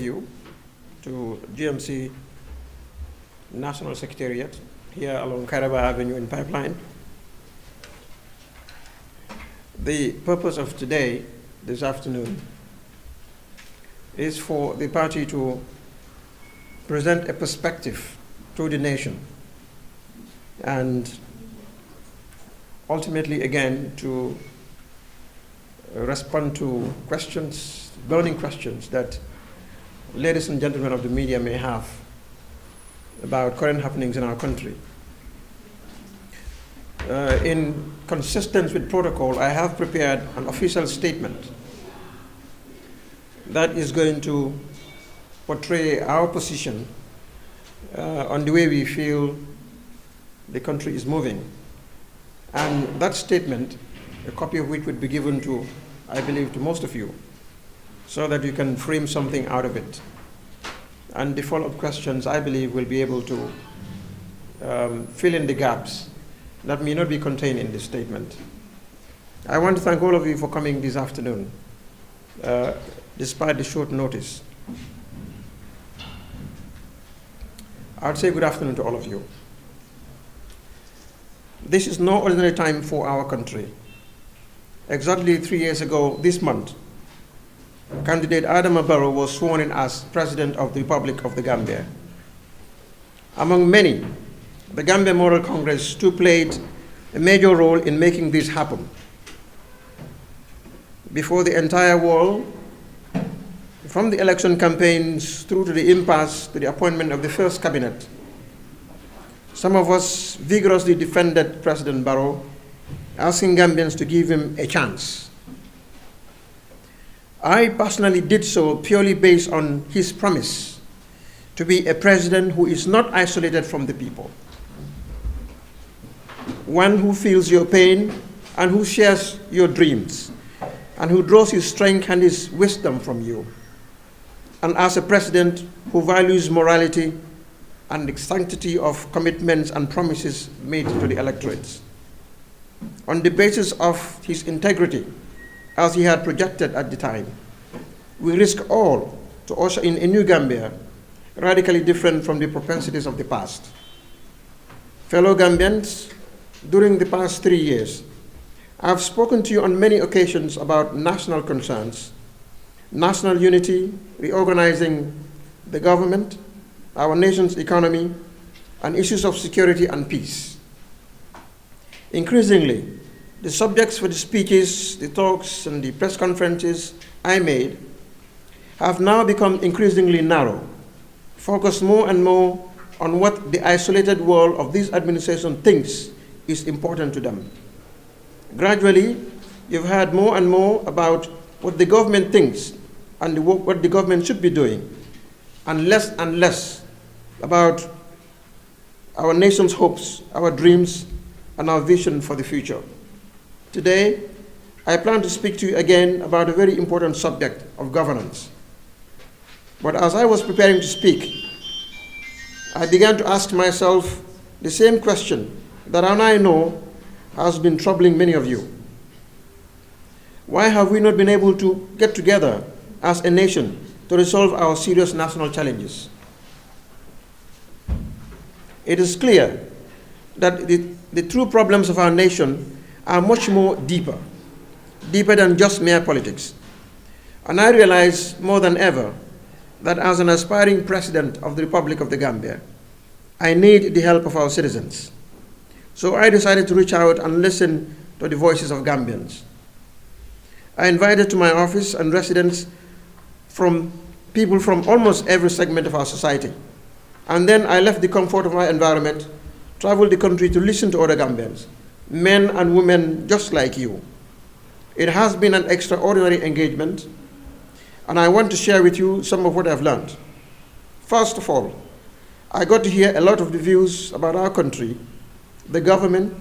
you to GMC National Secretariat here along Caraba Avenue in Pipeline. The purpose of today, this afternoon, is for the party to present a perspective to the nation and ultimately, again, to respond to questions, burning questions that ladies and gentlemen of the media may have about current happenings in our country. In consistence with protocol, I have prepared an official statement that is going to portray our position on the way we feel the country is moving. And that statement, a copy of which would be given to, I believe, to most of you, so that you can frame something out of it. And the follow-up questions, I believe, will be able to fill in the gaps that may not be contained in this statement. I want to thank all of you for coming this afternoon, despite the short notice. I would say good afternoon to all of you. This is no ordinary time for our country. Exactly 3 years ago this month, candidate Adama Barrow was sworn in as President of the Republic of the Gambia. Among many, the Gambia Moral Congress too played a major role in making this happen. Before the entire world, from the election campaigns through to the impasse to the appointment of the first cabinet, some of us vigorously defended President Barrow, asking Gambians to give him a chance. I personally did so purely based on his promise to be a president who is not isolated from the people, one who feels your pain and who shares your dreams, and who draws his strength and his wisdom from you, and as a president who values morality and the sanctity of commitments and promises made to the electorates. On the basis of his integrity, as he had projected at the time, we risk all to usher in a new Gambia, radically different from the propensities of the past. Fellow Gambians, during the past 3 years, I have spoken to you on many occasions about national concerns, national unity, reorganizing the government, our nation's economy, and issues of security and peace. Increasingly, the subjects for the speeches, the talks, and the press conferences I made have now become increasingly narrow, focused more and more on what the isolated world of this administration thinks is important to them. Gradually, you've heard more and more about what the government thinks and what the government should be doing, and less about our nation's hopes, our dreams, and our vision for the future. Today, I plan to speak to you again about a very important subject of governance. But as I was preparing to speak, I began to ask myself the same question that I know has been troubling many of you. Why have we not been able to get together as a nation to resolve our serious national challenges? It is clear that the true problems of our nation are much more deeper than just mere politics. And I realize more than ever that as an aspiring president of the Republic of the Gambia, I need the help of our citizens. So I decided to reach out and listen to the voices of Gambians. I invited to my office and residence from people from almost every segment of our society. And then I left the comfort of my environment, traveled the country to listen to other Gambians, men and women just like you. It has been an extraordinary engagement, and I want to share with you some of what I've learned. First of all, I got to hear a lot of the views about our country, the government,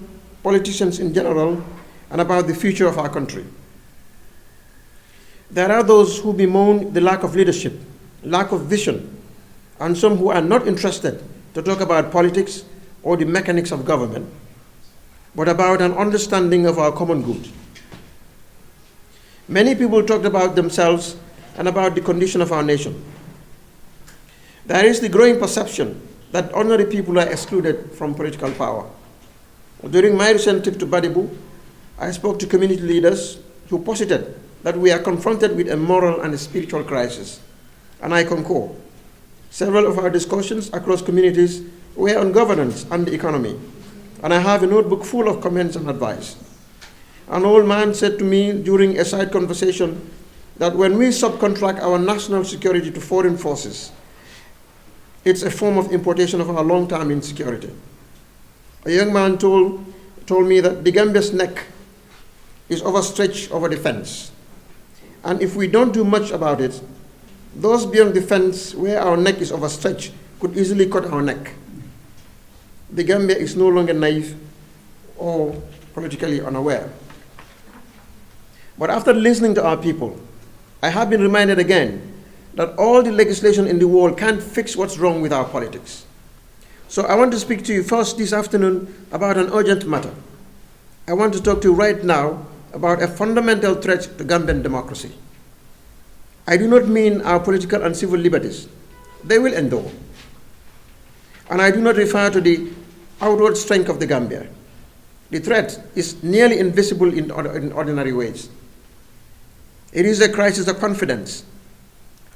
politicians in general, and about the future of our country. There are those who bemoan the lack of leadership, lack of vision, and some who are not interested to talk about politics or the mechanics of government, but about an understanding of our common good. Many people talked about themselves and about the condition of our nation. There is the growing perception that ordinary people are excluded from political power. During my recent trip to Badibu, I spoke to community leaders who posited that we are confronted with a moral and a spiritual crisis, and I concur. Several of our discussions across communities were on governance and the economy, and I have a notebook full of comments and advice. An old man said to me during a side conversation that when we subcontract our national security to foreign forces, it's a form of importation of our long-term insecurity. A young man told me that the Gambia's neck is overstretched over the fence. And if we don't do much about it, those beyond the fence where our neck is overstretched could easily cut our neck. The Gambia is no longer naive or politically unaware. But after listening to our people, I have been reminded again that all the legislation in the world can't fix what's wrong with our politics. So I want to speak to you first this afternoon about an urgent matter. I want to talk to you right now about a fundamental threat to Gambian democracy. I do not mean our political and civil liberties. They will endure. And I do not refer to the outward strength of the Gambia. The threat is nearly invisible in ordinary ways. It is a crisis of confidence.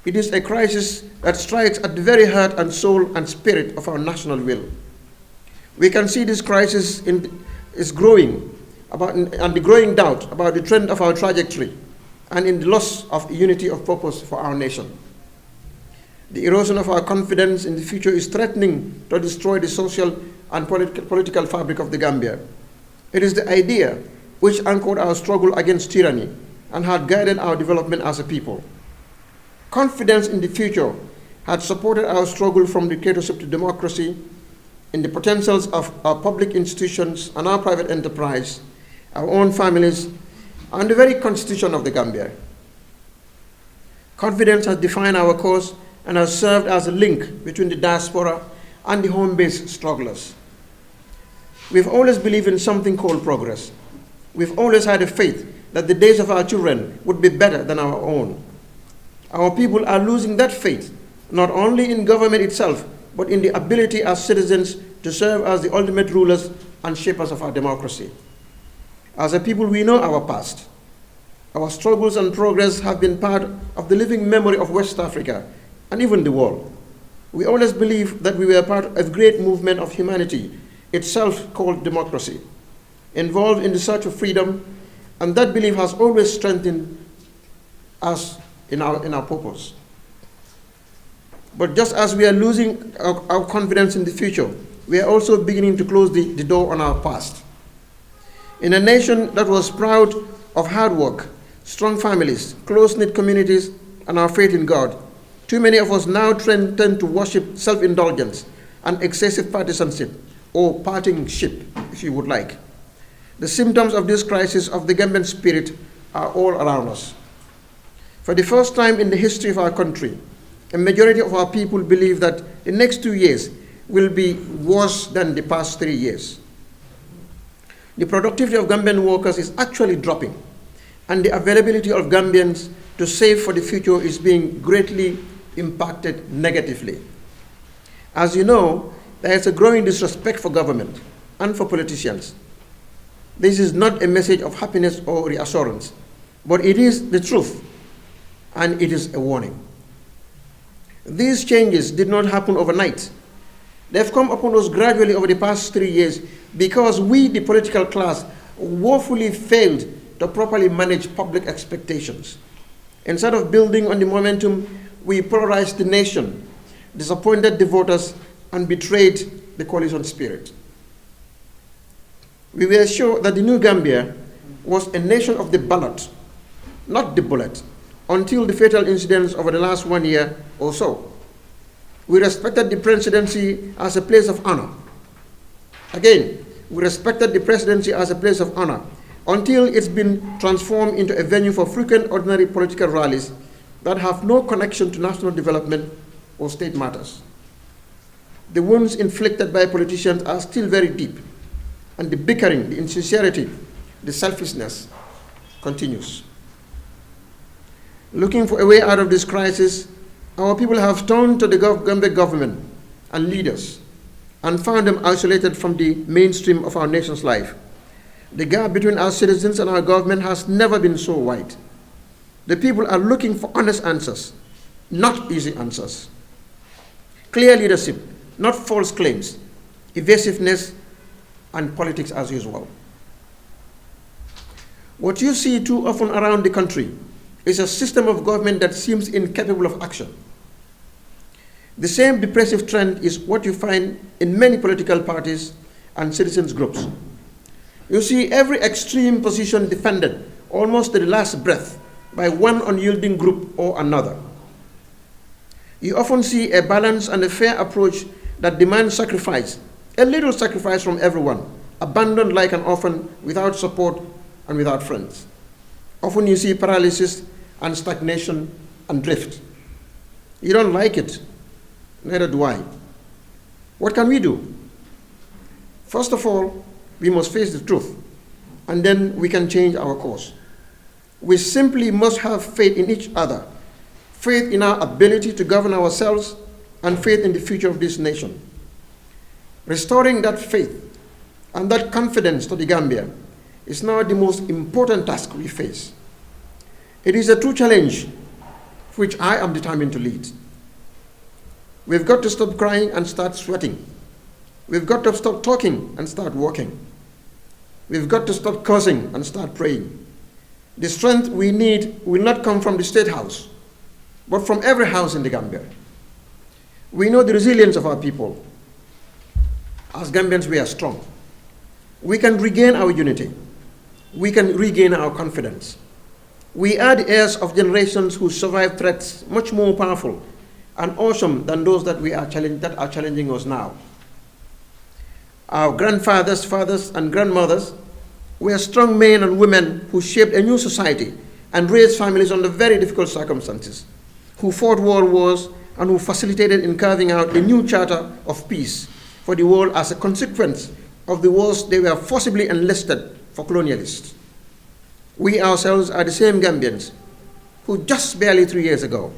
It is a crisis that strikes at the very heart and soul and spirit of our national will. We can see this crisis is growing and the growing doubt about the trend of our trajectory and in the loss of unity of purpose for our nation. The erosion of our confidence in the future is threatening to destroy the social and political fabric of the Gambia. It is the idea which anchored our struggle against tyranny and had guided our development as a people. Confidence in the future had supported our struggle from dictatorship to democracy, in the potentials of our public institutions and our private enterprise, our own families, and the very constitution of the Gambia. Confidence has defined our cause and has served as a link between the diaspora and the home-based strugglers. We've always believed in something called progress. We've always had a faith that the days of our children would be better than our own. Our people are losing that faith, not only in government itself, but in the ability as citizens to serve as the ultimate rulers and shapers of our democracy. As a people, we know our past. Our struggles and progress have been part of the living memory of West Africa and even the world. We always believed that we were part of a great movement of humanity, itself called democracy, involved in the search for freedom, and that belief has always strengthened us in our purpose. But just as we are losing our confidence in the future, we are also beginning to close the door on our past. In a nation that was proud of hard work, strong families, close-knit communities, and our faith in God, too many of us now tend to worship self-indulgence and excessive partisanship, or parting ship, if you would like. The symptoms of this crisis of the Gambian spirit are all around us. For the first time in the history of our country, a majority of our people believe that the next 2 years will be worse than the past 3 years. The productivity of Gambian workers is actually dropping, and the availability of Gambians to save for the future is being greatly impacted negatively. As you know, there is a growing disrespect for government and for politicians. This is not a message of happiness or reassurance, but it is the truth, and it is a warning. These changes did not happen overnight. They've come upon us gradually over the past 3 years because we, the political class, woefully failed to properly manage public expectations. Instead of building on the momentum, we polarized the nation, disappointed the voters, and betrayed the coalition spirit. We were sure that the new Gambia was a nation of the ballot, not the bullet, until the fatal incidents over the last 1 year or so. We respected the presidency as a place of honor. Again, we respected the presidency as a place of honor until it's been transformed into a venue for frequent ordinary political rallies that have no connection to national development or state matters. The wounds inflicted by politicians are still very deep, and the bickering, the insincerity, the selfishness continues. Looking for a way out of this crisis Our people have turned to the Gambia government and leaders and found them isolated from the mainstream of our nation's life. The gap between our citizens and our government has never been so wide. The people are looking for honest answers, not easy answers. Clear leadership, not false claims, evasiveness, and politics as usual. What you see too often around the country is a system of government that seems incapable of action. The same depressive trend is what you find in many political parties and citizens groups. You see every extreme position defended almost to the last breath by one unyielding group or another. You often see a balanced and a fair approach that demands sacrifice, a little sacrifice from everyone, abandoned like an orphan without support and without friends. Often you see paralysis and stagnation and drift. You don't like it, neither do I. What can we do? First of all, we must face the truth, and then we can change our course. We simply must have faith in each other, faith in our ability to govern ourselves, and faith in the future of this nation. Restoring that faith and that confidence to the Gambia is now the most important task we face. It is a true challenge which I am determined to lead. We've got to stop crying and start sweating. We've got to stop talking and start walking. We've got to stop cursing and start praying. The strength we need will not come from the State House, but from every house in the Gambia. We know the resilience of our people. As Gambians, we are strong. We can regain our unity. We can regain our confidence. We are the heirs of generations who survived threats much more powerful and awesome than those that are challenging us now. Our grandfathers, fathers, and grandmothers were strong men and women who shaped a new society and raised families under very difficult circumstances, who fought world wars and who facilitated in carving out a new charter of peace for the world as a consequence of the wars they were forcibly enlisted for colonialists. We ourselves are the same Gambians who just barely 3 years ago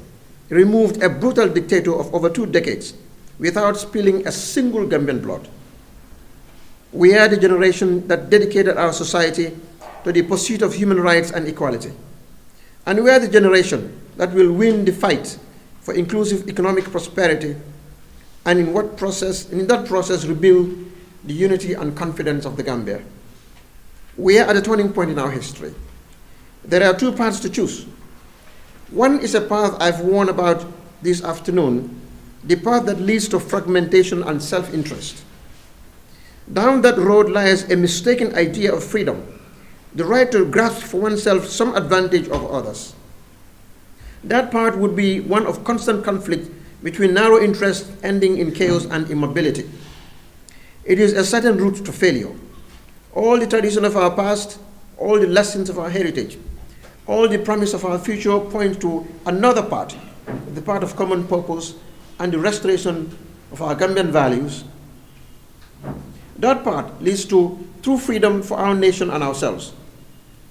removed a brutal dictator of over 2 decades without spilling a single Gambian blood. We are the generation that dedicated our society to the pursuit of human rights and equality. And we are the generation that will win the fight for inclusive economic prosperity and in that process rebuild the unity and confidence of the Gambia. We are at a turning point in our history. There are 2 paths to choose. One is a path I've warned about this afternoon, the path that leads to fragmentation and self-interest. Down that road lies a mistaken idea of freedom, the right to grasp for oneself some advantage of others. That path would be one of constant conflict between narrow interests ending in chaos and immobility. It is a certain route to failure. All the tradition of our past, all the lessons of our heritage, all the promise of our future point to another path, the path of common purpose and the restoration of our Gambian values. That path leads to true freedom for our nation and ourselves.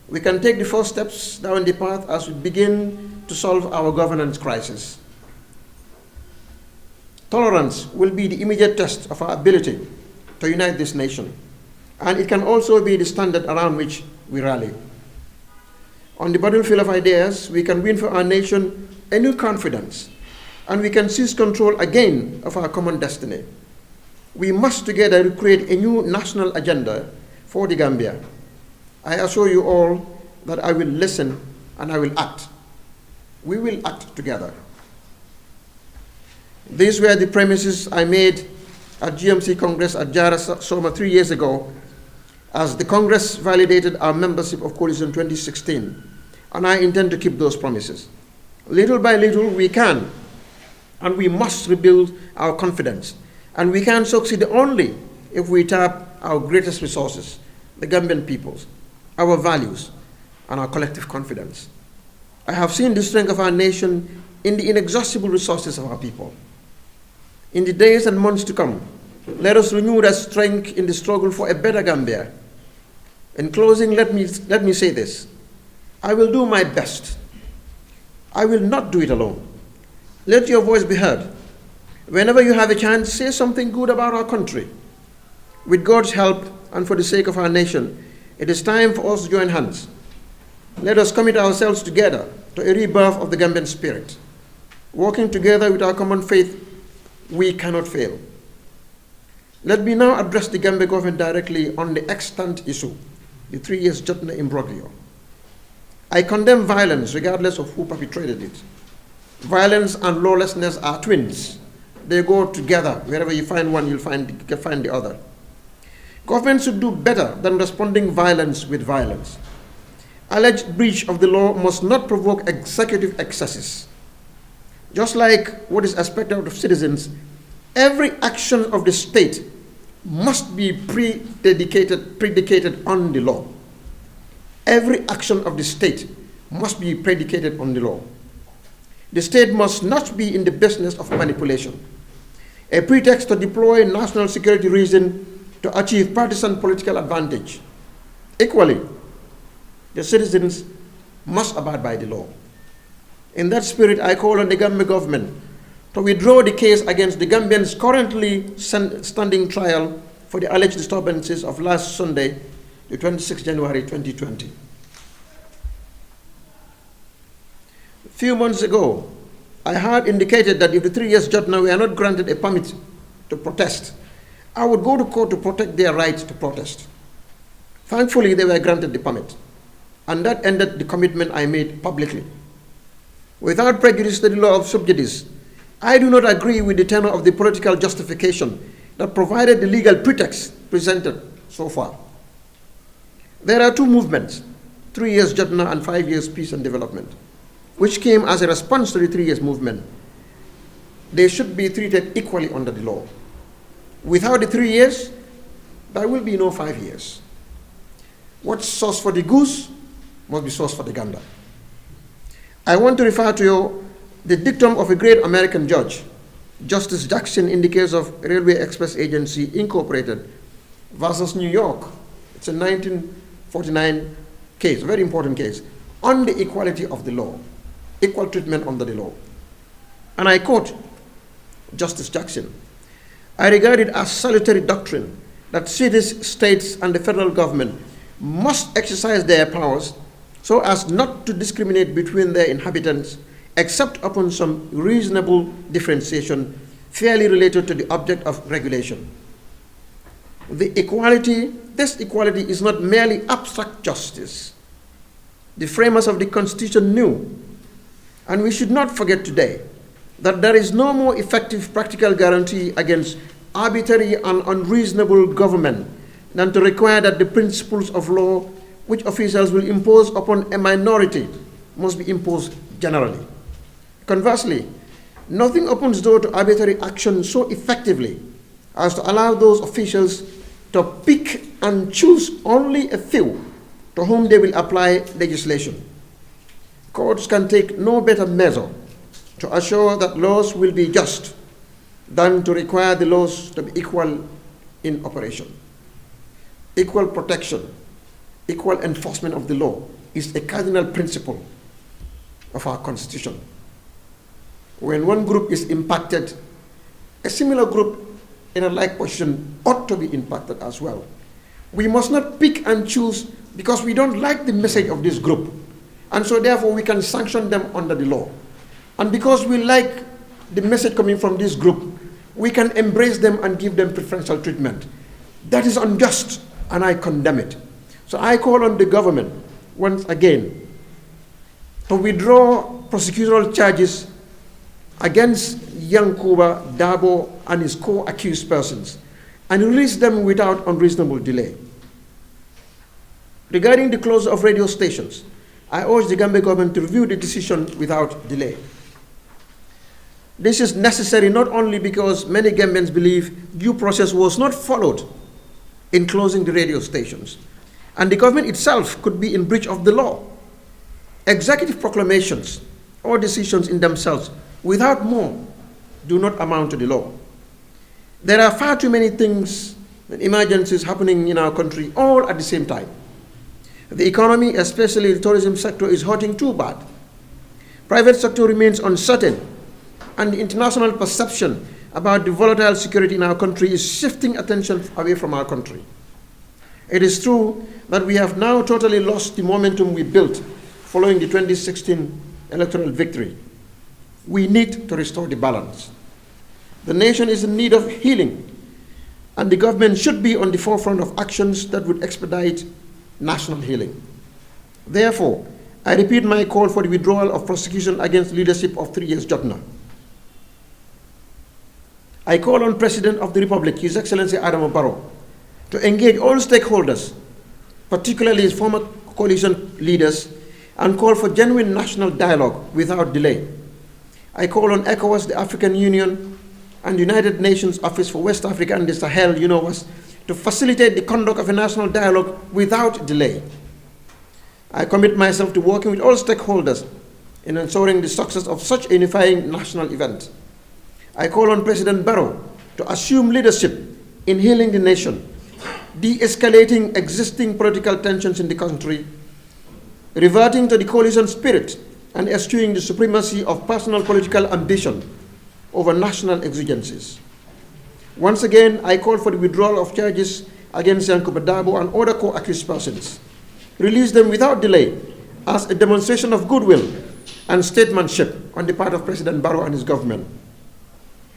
We can take the first steps down the path as we begin to solve our governance crisis. Tolerance will be the immediate test of our ability to unite this nation, and it can also be the standard around which we rally. On the battlefield of ideas, we can win for our nation a new confidence, and we can seize control again of our common destiny. We must together create a new national agenda for the Gambia. I assure you all that I will listen and I will act. We will act together. These were the premises I made at GMC Congress at Jara Soma 3 years ago, as the Congress validated our membership of Coalition 2016, and I intend to keep those promises. Little by little we can, and we must rebuild our confidence, and we can succeed only if we tap our greatest resources, the Gambian peoples, our values, and our collective confidence. I have seen the strength of our nation in the inexhaustible resources of our people. In the days and months to come, let us renew that strength in the struggle for a better Gambia. In closing, let me say this. I will do my best. I will not do it alone. Let your voice be heard. Whenever you have a chance, say something good about our country. With God's help and for the sake of our nation, it is time for us to join hands. Let us commit ourselves together to a rebirth of the Gambian spirit. Working together with our common faith, we cannot fail. Let me now address the Gambia government directly on the extant issue, the 3 years Jotna imbroglio. I condemn violence regardless of who perpetrated it. Violence and lawlessness are twins. They go together. Wherever you find one, you can find the other. Government should do better than responding violence with violence. Alleged breach of the law must not provoke executive excesses. Just like what is expected of citizens, every action of the state must be predicated on the law. Every action of the state must be predicated on the law. The state must not be in the business of manipulation, a pretext to deploy national security reason to achieve partisan political advantage. Equally, the citizens must abide by the law. In that spirit, I call on the Gambia government to withdraw the case against the Gambians currently standing trial for the alleged disturbances of last Sunday, the 26th January 2020. A few months ago, I had indicated that if the 3 years Jotna were not granted a permit to protest, I would go to court to protect their right to protest. Thankfully, they were granted the permit, and that ended the commitment I made publicly. Without prejudice to the law of sub judice, I do not agree with the tenor of the political justification that provided the legal pretext presented so far. There are two movements, 3 years Jotna and 5 years peace and development, which came as a response to the 3 years movement. They should be treated equally under the law. Without the 3 years, there will be no 5 years. What's sauce for the goose must be sauce for the gander. I want to refer to you the dictum of a great American judge, Justice Jackson, in the case of Railway Express Agency Incorporated versus New York. It's a 1949 case, a very important case, on the equality of the law, equal treatment under the law. And I quote Justice Jackson, "I regard it as salutary doctrine that cities, states, and the federal government must exercise their powers so as not to discriminate between their inhabitants except upon some reasonable differentiation fairly related to the object of regulation. This equality is not merely abstract justice. The framers of the Constitution knew, and we should not forget today, that there is no more effective practical guarantee against arbitrary and unreasonable government than to require that the principles of law which officials will impose upon a minority must be imposed generally. Conversely, nothing opens door to arbitrary action so effectively as to allow those officials to pick and choose only a few to whom they will apply legislation. Courts can take no better measure to assure that laws will be just than to require the laws to be equal in operation. Equal protection, equal enforcement of the law is a cardinal principle of our Constitution. When one group is impacted, a similar group in a like position ought to be impacted as well. We must not pick and choose because we don't like the message of this group, and so therefore we can sanction them under the law. And because we like the message coming from this group, we can embrace them and give them preferential treatment. That is unjust, and I condemn it. So I call on the government once again to withdraw prosecutorial charges against Yankuba Dabo and his co-accused persons and release them without unreasonable delay. Regarding the closure of radio stations, I urge the Gambia government to review the decision without delay. This is necessary not only because many Gambians believe due process was not followed in closing the radio stations, and the government itself could be in breach of the law. Executive proclamations or decisions in themselves without more do not amount to the law. There are far too many things and emergencies happening in our country all at the same time. The economy, especially the tourism sector, is hurting too bad. Private sector remains uncertain, and the international perception about the volatile security in our country is shifting attention away from our country. It is true that we have now totally lost the momentum we built following the 2016 electoral victory. We need to restore the balance. The nation is in need of healing, and the government should be on the forefront of actions that would expedite national healing. Therefore, I repeat my call for the withdrawal of prosecution against leadership of 3 years Jotna. I call on President of the Republic, His Excellency Adama Barrow, to engage all stakeholders, particularly his former coalition leaders, and call for genuine national dialogue without delay. I call on ECOWAS, the African Union, and United Nations Office for West Africa and the Sahel, UNOWAS, to facilitate the conduct of a national dialogue without delay. I commit myself to working with all stakeholders in ensuring the success of such a unifying national event. I call on President Barrow to assume leadership in healing the nation, de-escalating existing political tensions in the country, reverting to the coalition spirit, and eschewing the supremacy of personal political ambition over national exigencies. Once again, I call for the withdrawal of charges against Yankuba Dabo and other co-accused persons. Release them without delay as a demonstration of goodwill and statesmanship on the part of President Barrow and his government.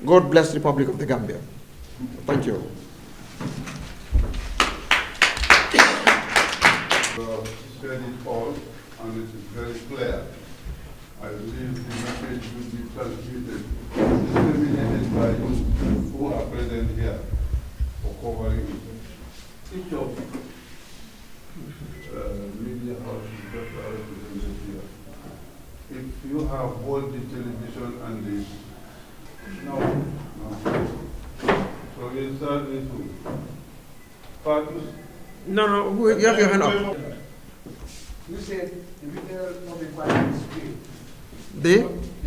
God bless the Republic of the Gambia. Thank you. Said it all, and it is very clear. I believe the message will be transmitted, disseminated by you who are present here for covering each of media houses that are represented here. If you have both the television and the no. So we'll start with who? Parties? No, you have your hand up. You said the betrayal of the coalition spirit. The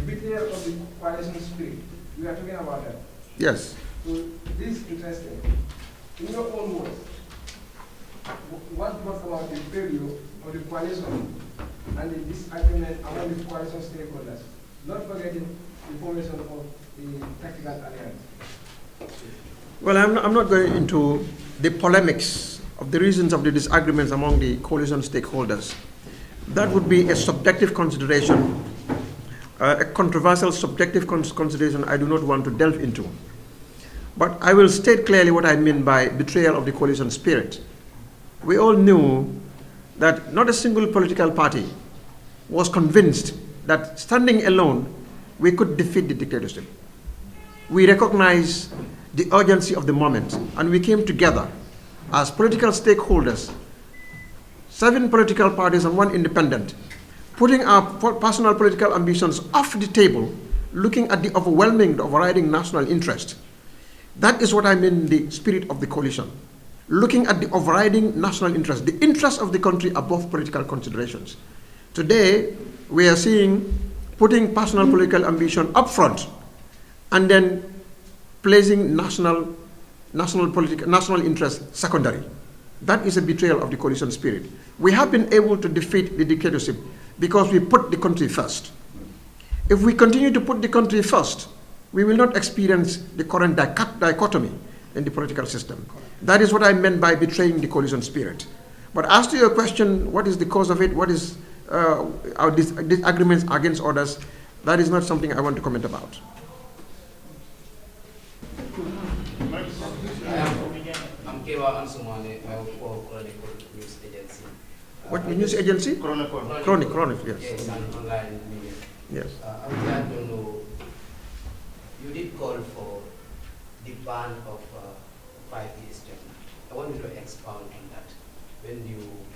betrayal of the coalition spirit. We are talking about that. Yes. So this is interesting. In your own words, what brought about the failure of the coalition and the disagreement among the coalition stakeholders, not forgetting the formation of the tactical alliance? Well, I'm not going into the polemics of the reasons of the disagreements among the coalition stakeholders. That would be a subjective consideration, a controversial subjective consideration I do not want to delve into. But I will state clearly what I mean by betrayal of the coalition spirit. We all knew that not a single political party was convinced that standing alone we could defeat the dictatorship. We recognize the urgency of the moment, and we came together as political stakeholders, 7 political parties and 1 independent, putting our personal political ambitions off the table, looking at the overwhelming, the overriding national interest. That is what I mean the spirit of the coalition. Looking at the overriding national interest, the interest of the country above political considerations. Today, we are seeing putting personal political ambition up front and then placing national interest secondary. That is a betrayal of the coalition spirit. We have been able to defeat the dictatorship because we put the country first. If we continue to put the country first, we will not experience the current dichotomy in the political system. That is what I meant by betraying the coalition spirit. But as to your question, what is the cause of it? What is our disagreements against others? That is not something I want to comment about. I'm Kewa Ansumane, I work for Chronicle News Agency. What news agency? Chronic, yes. Yes, and online media. Yes. I would like to know, you did call for the ban of 5 years term. I want you to expound on that.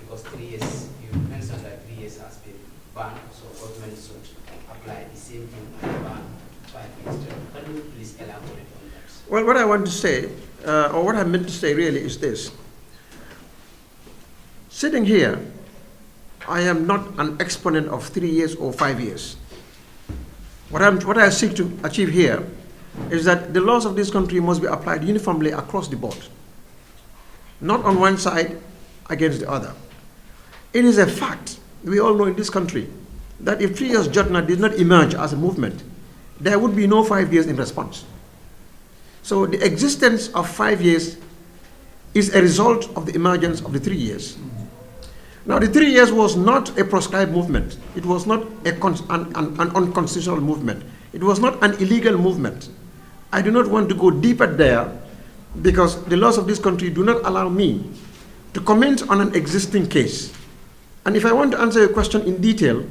Because 3 years, you mentioned that 3 years has been banned, so government should apply the same thing and ban 5 years term. Can you please elaborate on that? Well, what I want to say, or what I meant to say really is this. Sitting here, I am not an exponent of 3 years or 5 years. What I seek to achieve here is that the laws of this country must be applied uniformly across the board, not on one side against the other. It is a fact, we all know in this country, that if 3 years Jotna did not emerge as a movement, there would be no 5 years in response. So the existence of 5 years is a result of the emergence of the 3 years. Now, the 3 years was not a proscribed movement. It was not an unconstitutional movement. It was not an illegal movement. I do not want to go deeper there because the laws of this country do not allow me to comment on an existing case. And if I want to answer your question in detail,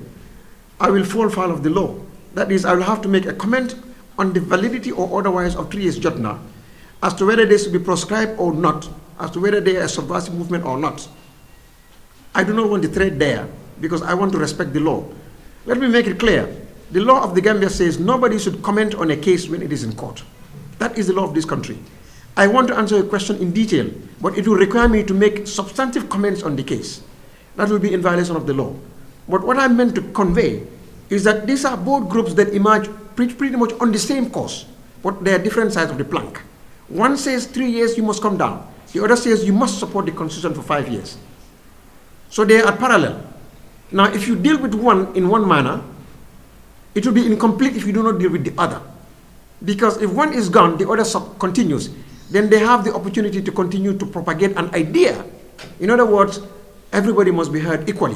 I will fall foul of the law. That is, I will have to make a comment on the validity or otherwise of 3 years Jotna as to whether they should be proscribed or not, as to whether they are a subversive movement or not. I do not want to tread there because I want to respect the law. Let me make it clear. The law of the Gambia says nobody should comment on a case when it is in court. That is the law of this country. I want to answer your question in detail, but it will require me to make substantive comments on the case. That will be in violation of the law. But what I meant to convey is that these are both groups that emerge pretty much on the same course, but they are different sides of the plank. One says 3 years you must come down. The other says you must support the constitution for 5 years. So they are parallel. Now, if you deal with one in one manner, it will be incomplete if you do not deal with the other. Because if one is gone, the other continues. Then they have the opportunity to continue to propagate an idea. In other words, everybody must be heard equally.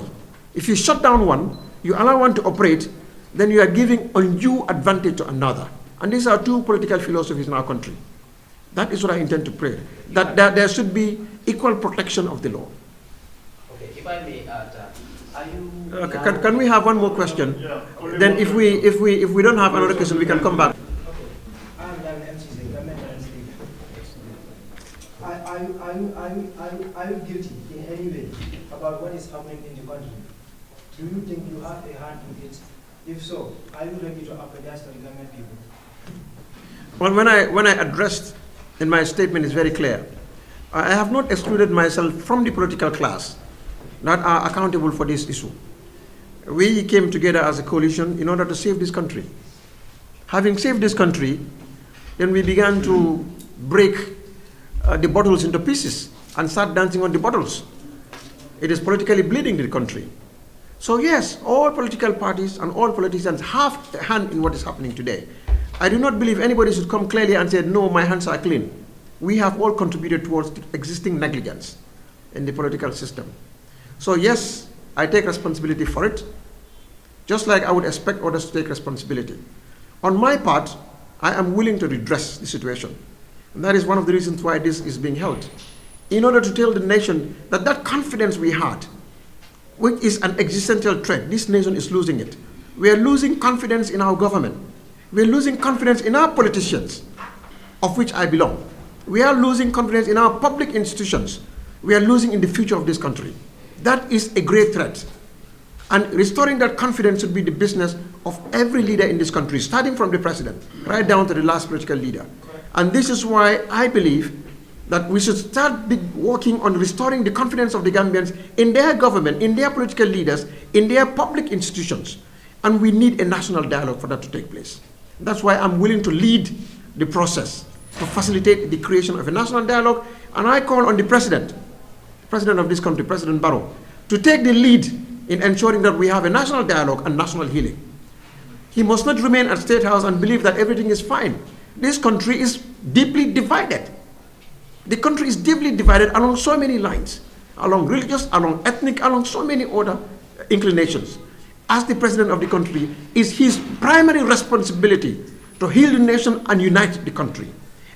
If you shut down one, you allow one to operate, then you are giving undue advantage to another. And these are two political philosophies in our country. That is what I intend to pray. That there should be equal protection of the law. Okay, if I may add, are you... Can we have one more question? Yeah. Then if we don't have another question, we can come back. Are you guilty in any way about what is happening in the country? Do you think you have a hand in it? If so, are you ready to apologize to the government people? Well, when I addressed in my statement is very clear. I have not excluded myself from the political class that are accountable for this issue. We came together as a coalition in order to save this country. Having saved this country, then we began to break the bottles into pieces and start dancing on the bottles. It is politically bleeding the country. So yes, all political parties and all politicians have a hand in what is happening today. I do not believe anybody should come clearly and say, no, my hands are clean. We have all contributed towards the existing negligence in the political system. So yes, I take responsibility for it, just like I would expect others to take responsibility. On my part, I am willing to redress the situation. And that is one of the reasons why this is being held. In order to tell the nation that that confidence we had, which is an existential threat, this nation is losing it. We are losing confidence in our government. We are losing confidence in our politicians, of which I belong. We are losing confidence in our public institutions. We are losing in the future of this country. That is a great threat. And restoring that confidence should be the business of every leader in this country, starting from the president, right down to the last political leader. And this is why I believe that we should start working on restoring the confidence of the Gambians in their government, in their political leaders, in their public institutions. And we need a national dialogue for that to take place. That's why I'm willing to lead the process to facilitate the creation of a national dialogue. And I call on the president of this country, President Barrow, to take the lead in ensuring that we have a national dialogue and national healing. He must not remain at State House and believe that everything is fine. This country is deeply divided. The country is deeply divided along so many lines, along religious, along ethnic, along so many other inclinations. As the president of the country, is his primary responsibility to heal the nation and unite the country.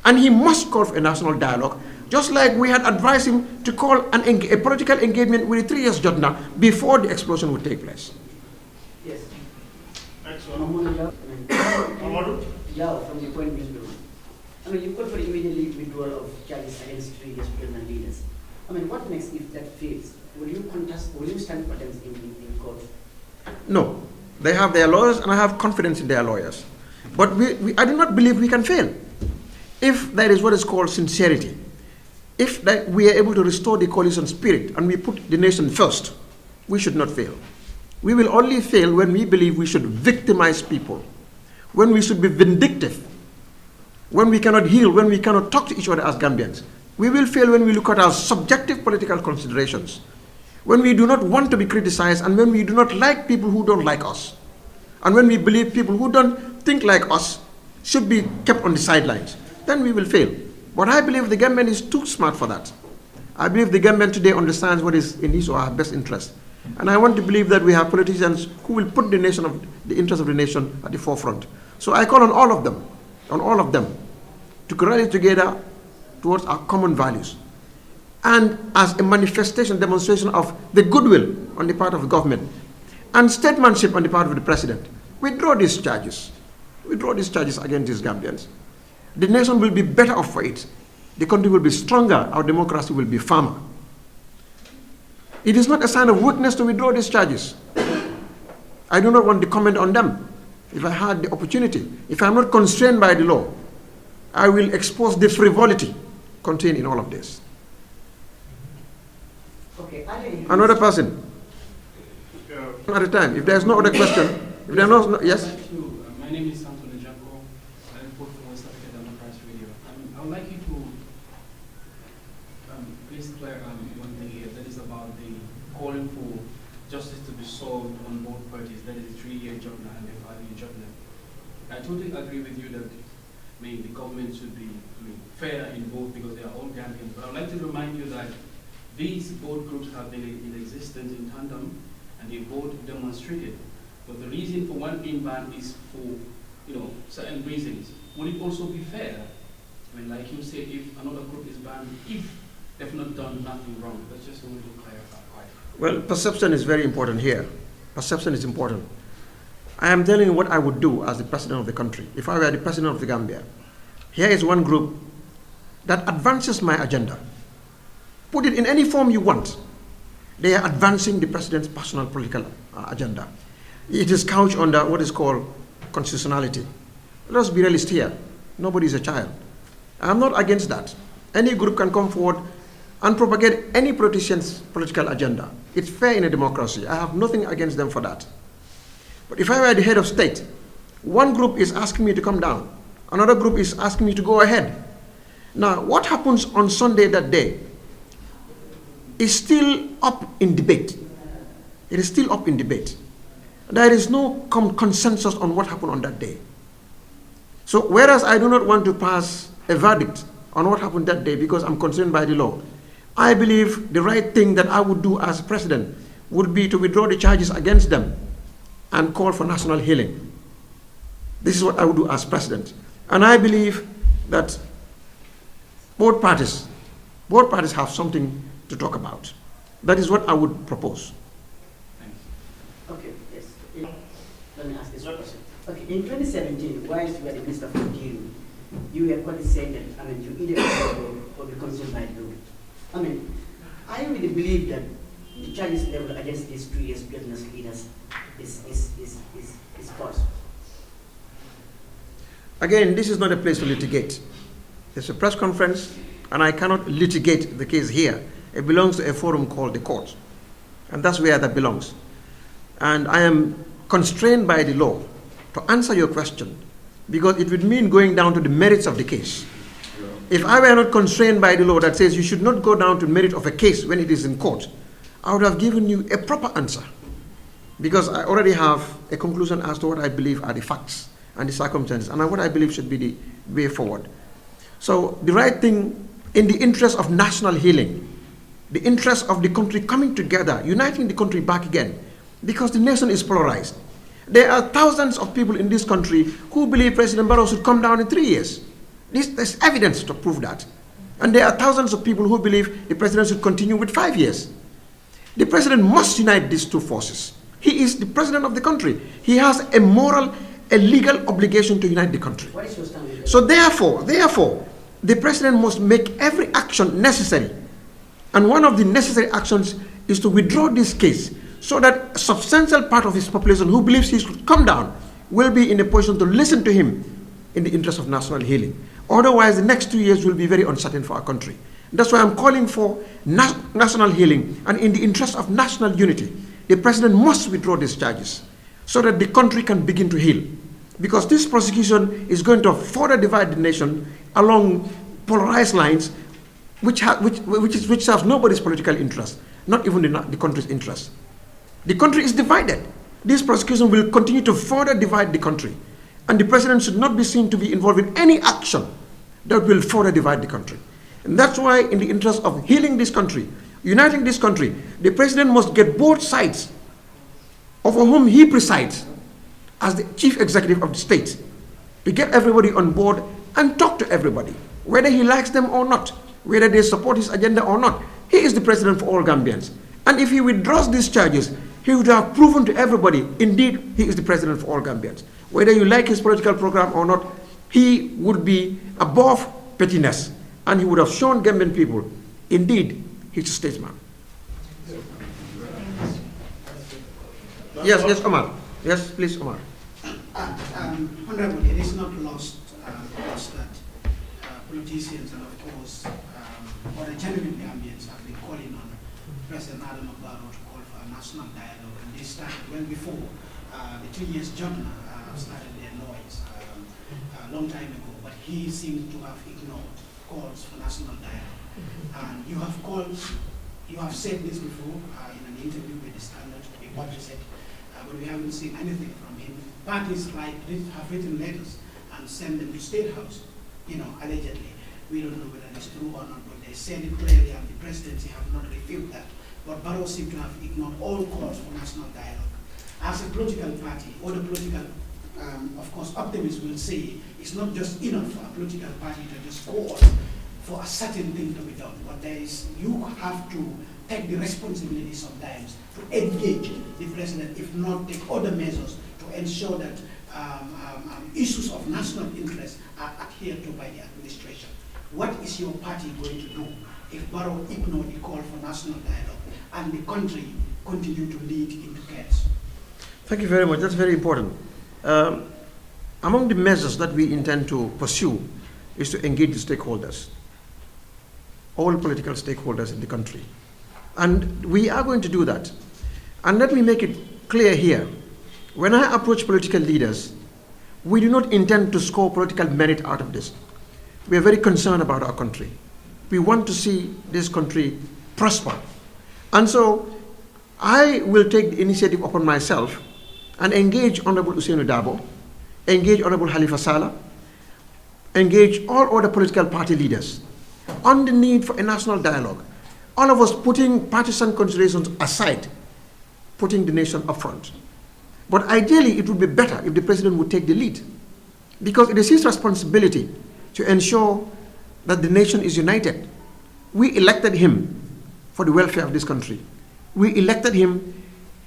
And he must call for a national dialogue, just like we had advised him to call a political engagement with the 3 years Jotna before the explosion would take place. Yes. Next one. Amadou? Yeah, from the point bureau. I mean, you call for immediately withdrawal of charges against 3 years president leaders. I mean, what next if that fails? Will you contest, will you stand for them in court? No. They have their lawyers, and I have confidence in their lawyers. But I do not believe we can fail. If there is what is called sincerity, if that we are able to restore the coalition spirit and we put the nation first, we should not fail. We will only fail when we believe we should victimize people, when we should be vindictive, when we cannot heal, when we cannot talk to each other as Gambians. We will fail when we look at our subjective political considerations, when we do not want to be criticized, and when we do not like people who don't like us, and when we believe people who don't think like us should be kept on the sidelines, then we will fail. But I believe the government is too smart for that. I believe the government today understands what is in his or her best interest. And I want to believe that we have politicians who will put the interest of the nation at the forefront. So I call on all of them, to rally together towards our common values. And as a manifestation, demonstration of the goodwill on the part of the government and statesmanship on the part of the president, withdraw these charges. Withdraw these charges against these Gambians. The nation will be better off for it. The country will be stronger. Our democracy will be firmer. It is not a sign of weakness to withdraw these charges. I do not want to comment on them. If I had the opportunity, if I'm not constrained by the law, I will expose the frivolity contained in all of this. Okay, Another person. At a time. If there's no other question, if there are no, yes? My name is Anthony Janko. I report for West Africa Democrats Radio. I would like you to please clear one thing here. That is about the calling for justice to be solved on both parties. That is the 3-year Jotna and the 5-year Jotna. I totally agree with you that the government should be fair in both because they are all Gambians. But I would like to remind you that these both groups have been in existence in tandem and they both demonstrated. But the reason for one being banned is for certain reasons. Would it also be fair? Like you said, if another group is banned, if they've not done nothing wrong, that's just only to clarify. Well, perception is very important here. Perception is important. I am telling you what I would do as the president of the country. If I were the president of the Gambia, here is one group that advances my agenda. Put it in any form you want. They are advancing the president's personal political agenda. It is couched under what is called constitutionality. Let us be realistic here. Nobody is a child. I'm not against that. Any group can come forward and propagate any politician's political agenda. It's fair in a democracy. I have nothing against them for that. But if I were the head of state, one group is asking me to come down. Another group is asking me to go ahead. Now, what happens on Sunday that day is still up in debate. It is still up in debate. There is no consensus on what happened on that day. So whereas I do not want to pass a verdict on what happened that day because I'm concerned by the law, I believe the right thing that I would do as president would be to withdraw the charges against them and call for national healing. This is what I would do as president. And I believe that both parties have something to talk about. That is what I would propose. Okay, yes. Let me ask this question. Okay, in 2017, whilst you were the Minister for Interior, you were quite saying that, you either or be concerned by the law. I really believe that the charges level against these 2 years business leaders is false. Again, this is not a place to litigate. It's a press conference, and I cannot litigate the case here. It belongs to a forum called the court, and that's where that belongs. And I am constrained by the law to answer your question because it would mean going down to the merits of the case. If I were not constrained by the law that says you should not go down to the merit of a case when it is in court, I would have given you a proper answer because I already have a conclusion as to what I believe are the facts and the circumstances and what I believe should be the way forward. So the right thing in the interest of national healing, the interest of the country coming together, uniting the country back again, because the nation is polarized. There are thousands of people in this country who believe President Barrow should come down in 3 years. There's evidence to prove that. And there are thousands of people who believe the president should continue with 5 years. The president must unite these two forces. He is the president of the country. He has a moral, a legal obligation to unite the country. What is your stand? So therefore, the president must make every action necessary. And one of the necessary actions is to withdraw this case so that a substantial part of his population who believes he should come down will be in a position to listen to him in the interest of national healing. Otherwise, the next 2 years will be very uncertain for our country. That's why I'm calling for national healing, and in the interest of national unity, the president must withdraw these charges so that the country can begin to heal. Because this prosecution is going to further divide the nation along polarized lines which serves nobody's political interest, not even the country's interest. The country is divided. This prosecution will continue to further divide the country. And the president should not be seen to be involved in any action that will further divide the country. And that's why, in the interest of healing this country, uniting this country, the president must get both sides, over whom he presides as the chief executive of the state, to get everybody on board and talk to everybody, whether he likes them or not, whether they support his agenda or not. He is the president for all Gambians. And if he withdraws these charges, he would have proven to everybody, indeed, he is the president for all Gambians. Whether you like his political program or not, he would be above pettiness, and he would have shown Gambian people, indeed, he's a statesman. Yes, yes, Omar. Yes, please, Omar. Honorable, it is not lost us that politicians and, of course, other genuine Gambians have been calling on President Adam Barrow to call for a national dialogue, and they started well before the 2 years Jotna started their noise a long time ago, but he seems to have ignored calls for national dialogue. And you have called, you have said this before in an interview with the Standard, what you said, but we haven't seen anything from him. Parties like this have written letters and sent them to State House, allegedly. We don't know whether it's true or not, but they said it clearly, and the presidency have not revealed that. But Barrow seems to have ignored all calls for national dialogue. As a political party, or the political, of course, optimists will say it's not just enough for a political party to just call for a certain thing to be done, but you have to take the responsibility sometimes to engage the president, if not take other measures to ensure that issues of national interest are adhered to by the administration. What is your party going to do if Barrow ignored the call for national dialogue and the country continue to lead into chaos? Thank you very much. That's very important. Among the measures that we intend to pursue is to engage the stakeholders, all political stakeholders in the country. And we are going to do that. And let me make it clear here. When I approach political leaders, we do not intend to score political merit out of this. We are very concerned about our country. We want to see this country prosper. And so I will take the initiative upon myself and engage Honorable Ousainou Darboe, engage Honorable Halifa Sallah, engage all other political party leaders on the need for a national dialogue. All of us putting partisan considerations aside, putting the nation up front. But ideally, it would be better if the president would take the lead, because it is his responsibility to ensure that the nation is united. We elected him for the welfare of this country. We elected him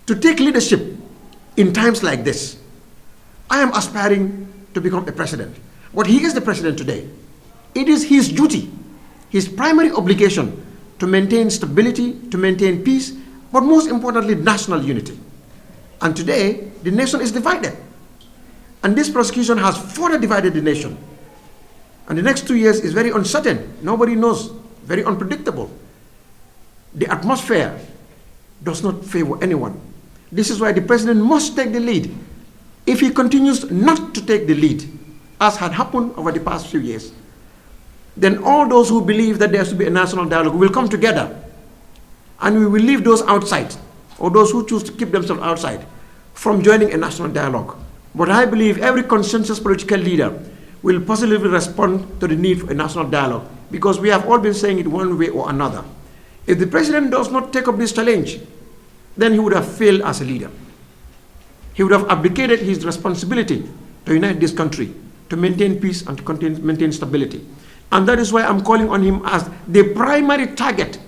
to take leadership in times like this. I am aspiring to become a president, but he is the president today. It is his duty, his primary obligation, to maintain stability, to maintain peace, but most importantly, national unity. And today, the nation is divided. And this prosecution has further divided the nation. And the next 2 years is very uncertain. Nobody knows, very unpredictable. The atmosphere does not favor anyone. This is why the president must take the lead. If he continues not to take the lead, as had happened over the past few years, then all those who believe that there has to be a national dialogue will come together, and we will leave those outside, or those who choose to keep themselves outside, from joining a national dialogue. But I believe every consensus political leader will positively respond to the need for a national dialogue, because we have all been saying it one way or another. If the president does not take up this challenge, then he would have failed as a leader. He would have abdicated his responsibility to unite this country, to maintain peace and to maintain stability. And that is why I'm calling on him as the primary target,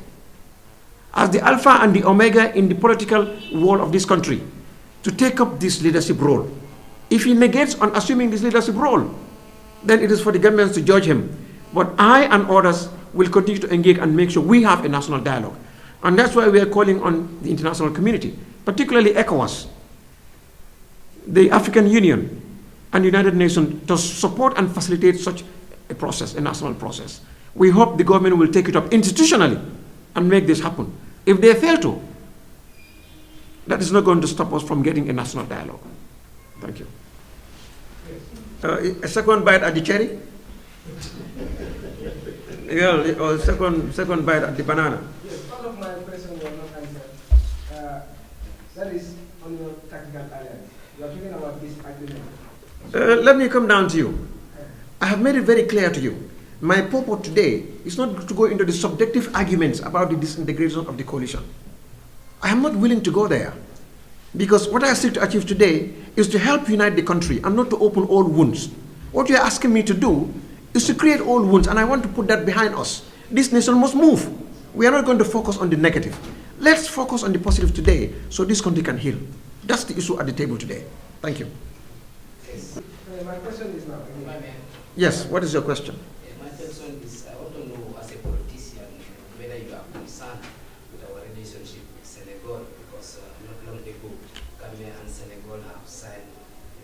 as the alpha and the omega in the political world of this country, to take up this leadership role. If he negates on assuming this leadership role, then it is for the Gambians to judge him. But I and others will continue to engage and make sure we have a national dialogue. And that's why we are calling on the international community, particularly ECOWAS, the African Union, and the United Nations, to support and facilitate such a process, a national process. We hope the government will take it up institutionally and make this happen. If they fail to, that is not going to stop us from getting a national dialogue. Thank you. A second bite at the cherry? Yeah, or second bite at the banana? Yes, part of my question was not answered. That is on your tactical alliance. You are talking about this agreement. Let me come down to you. I have made it very clear to you. My purpose today is not to go into the subjective arguments about the disintegration of the coalition. I am not willing to go there. Because what I seek to achieve today is to help unite the country and not to open old wounds. What you are asking me to do is to create old wounds, and I want to put that behind us. This nation must move. We are not going to focus on the negative. Let's focus on the positive today so this country can heal. That's the issue at the table today. Thank you. Yes. My question is now. Yes, what is your question? My question is, I want to know as a politician whether you are concerned with our relationship with Senegal, because not long ago, Gambia and Senegal have signed,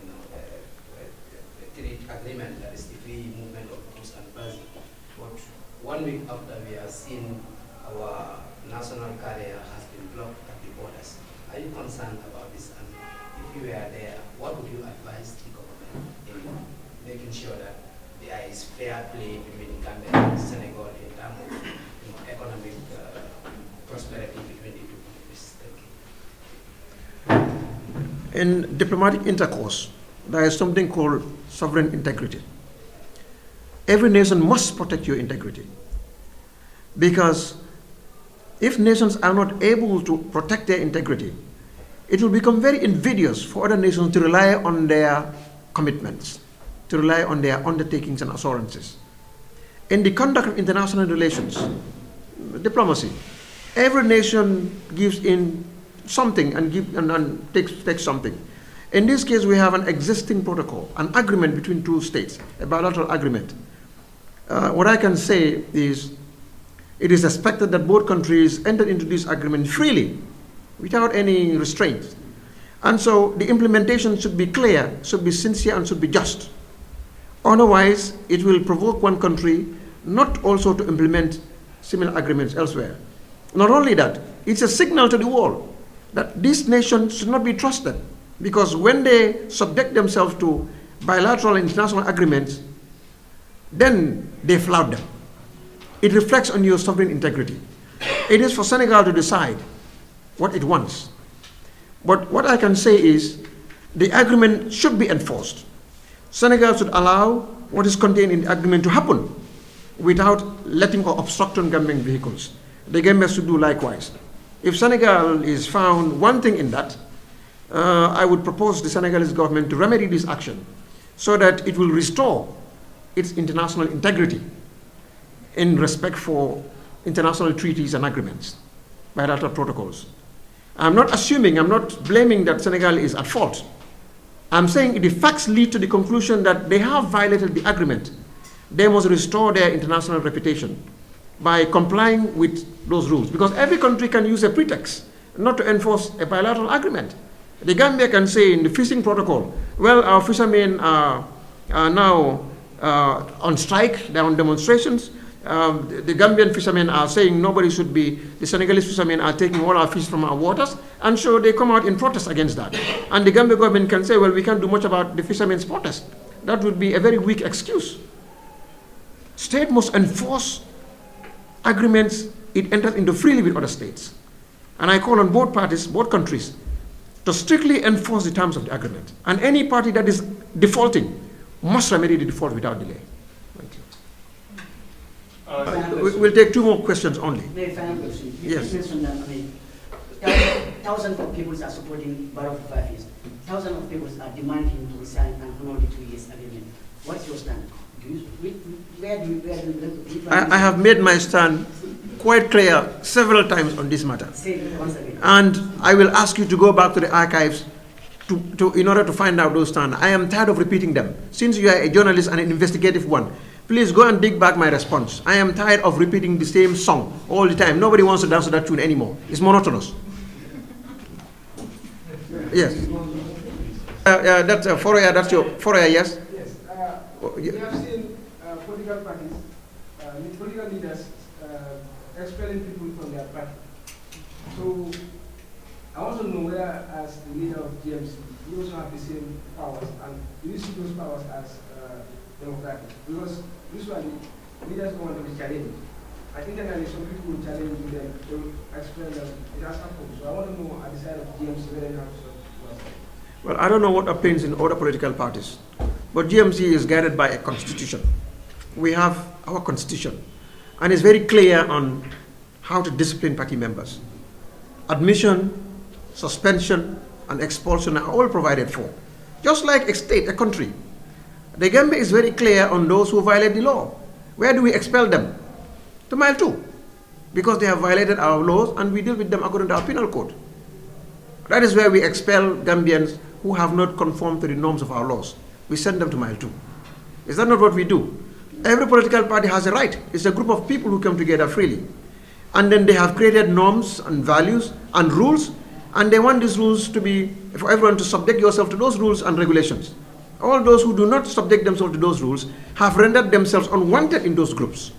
a trade agreement, that is the free movement of goods and persons. But 1 week after, we have seen our national carrier has been blocked at the borders. Are you concerned about this? And if you were there, what would you advise the government in making sure that there is fair play between Gambia and Senegal in terms of economic prosperity between the two countries? Thank you. In diplomatic intercourse, there is something called sovereign integrity. Every nation must protect your integrity. Because if nations are not able to protect their integrity, it will become very invidious for other nations to rely on their commitments, to rely on their undertakings and assurances. In the conduct of international relations, diplomacy, every nation gives in something and takes something. In this case, we have an existing protocol, an agreement between two states, a bilateral agreement. What I can say is, it is expected that both countries enter into this agreement freely, without any restraints. And so the implementation should be clear, should be sincere, and should be just. Otherwise, it will provoke one country not also to implement similar agreements elsewhere. Not only that, it's a signal to the world that this nation should not be trusted, because when they subject themselves to bilateral international agreements, then they flout them. It reflects on your sovereign integrity. It is for Senegal to decide what it wants. But what I can say is the agreement should be enforced. Senegal should allow what is contained in the agreement to happen without letting or obstructing Gambian vehicles. The Gambia should do likewise. If Senegal is found wanting in that, I would propose the Senegalese government to remedy this action so that it will restore its international integrity in respect for international treaties and agreements, bilateral protocols. I'm not assuming, I'm not blaming that Senegal is at fault. I'm saying if the facts lead to the conclusion that they have violated the agreement, they must restore their international reputation by complying with those rules. Because every country can use a pretext not to enforce a bilateral agreement. The Gambia can say in the fishing protocol, well, our fishermen are now on strike, they're on demonstrations. The Gambian fishermen are saying nobody should be, the Senegalese fishermen are taking all our fish from our waters, and so they come out in protest against that. And the Gambia government can say, well, we can't do much about the fishermen's protest. That would be a very weak excuse. State must enforce agreements it enters into freely with other states. And I call on both parties, both countries, to strictly enforce the terms of the agreement. And any party that is defaulting must remedy the default without delay. Thank you. We'll take two more questions only. Very final question. Yes. You mentioned that, thousands of people are supporting Barrow for 5 years. Thousands of people are demanding him to resign and honor the 2 years agreement. What's your stand? I have made my stand quite clear several times on this matter. Say it once again. And I will ask you to go back to the archives in order to find out those stands. I am tired of repeating them. Since you are a journalist and an investigative one, please go and dig back my response. I am tired of repeating the same song all the time. Nobody wants to dance to that tune anymore. It's monotonous. Yes. That's Foroya, that's your Foroya, yes? Yes. We have seen political parties, political leaders expelling people from their party. So I want to know whether, as the leader of GMC, you also have the same powers, and do you see those powers as democratic? Because usually leaders don't want to be challenged. I think that some people will challenge them, they will expel them. It has happened. So I want to know at the side of GMC whether you have some. Well, I don't know what happens in other political parties, but GMC is guided by a constitution. We have our constitution, and it's very clear on how to discipline party members. Admission, suspension, and expulsion are all provided for. Just like a state, a country. The Gambia is very clear on those who violate the law. Where do we expel them? To mile 2. Because they have violated our laws and we deal with them according to our penal code. That is where we expel Gambians who have not conformed to the norms of our laws. We send them to mile 2. Is that not what we do? Every political party has a right. It's a group of people who come together freely. And then they have created norms and values and rules, and they want these rules to be, for everyone to subject yourself to those rules and regulations. All those who do not subject themselves to those rules have rendered themselves unwanted in those groups.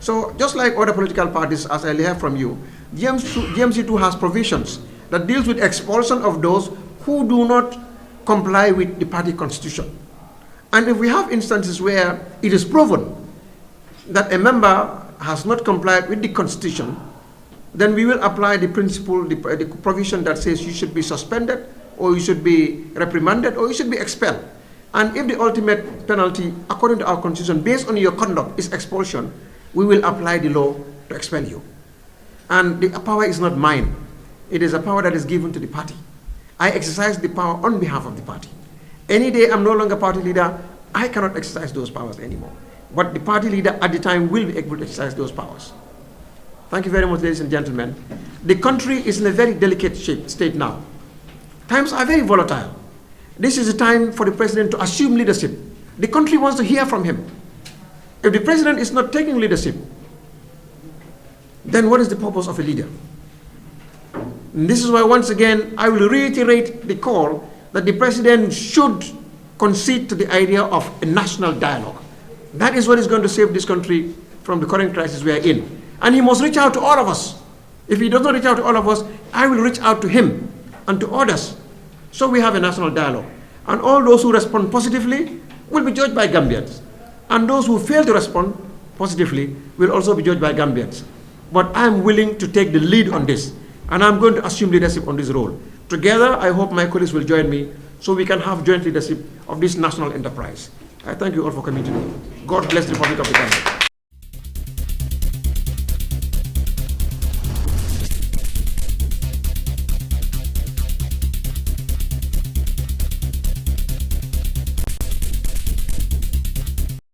So just like other political parties, as I hear from you, GMC2 has provisions that deals with expulsion of those who do not comply with the party constitution. And if we have instances where it is proven that a member has not complied with the constitution, then we will apply the principle, the provision that says you should be suspended, or you should be reprimanded, or you should be expelled. And if the ultimate penalty, according to our constitution, based on your conduct, is expulsion, we will apply the law to expel you. And the power is not mine. It is a power that is given to the party. I exercise the power on behalf of the party. Any day I'm no longer party leader, I cannot exercise those powers anymore. But the party leader at the time will be able to exercise those powers. Thank you very much, ladies and gentlemen. The country is in a very delicate state now. Times are very volatile. This is a time for the president to assume leadership. The country wants to hear from him. If the president is not taking leadership, then what is the purpose of a leader? And this is why, once again, I will reiterate the call that the president should concede to the idea of a national dialogue. That is what is going to save this country from the current crisis we are in. And he must reach out to all of us. If he does not reach out to all of us, I will reach out to him and to others. So we have a national dialogue. And all those who respond positively will be judged by Gambians. And those who fail to respond positively will also be judged by Gambians. But I'm willing to take the lead on this. And I'm going to assume leadership on this role. Together, I hope my colleagues will join me so we can have joint leadership of this national enterprise. I thank you all for coming today. God bless the Republic of the Gambia.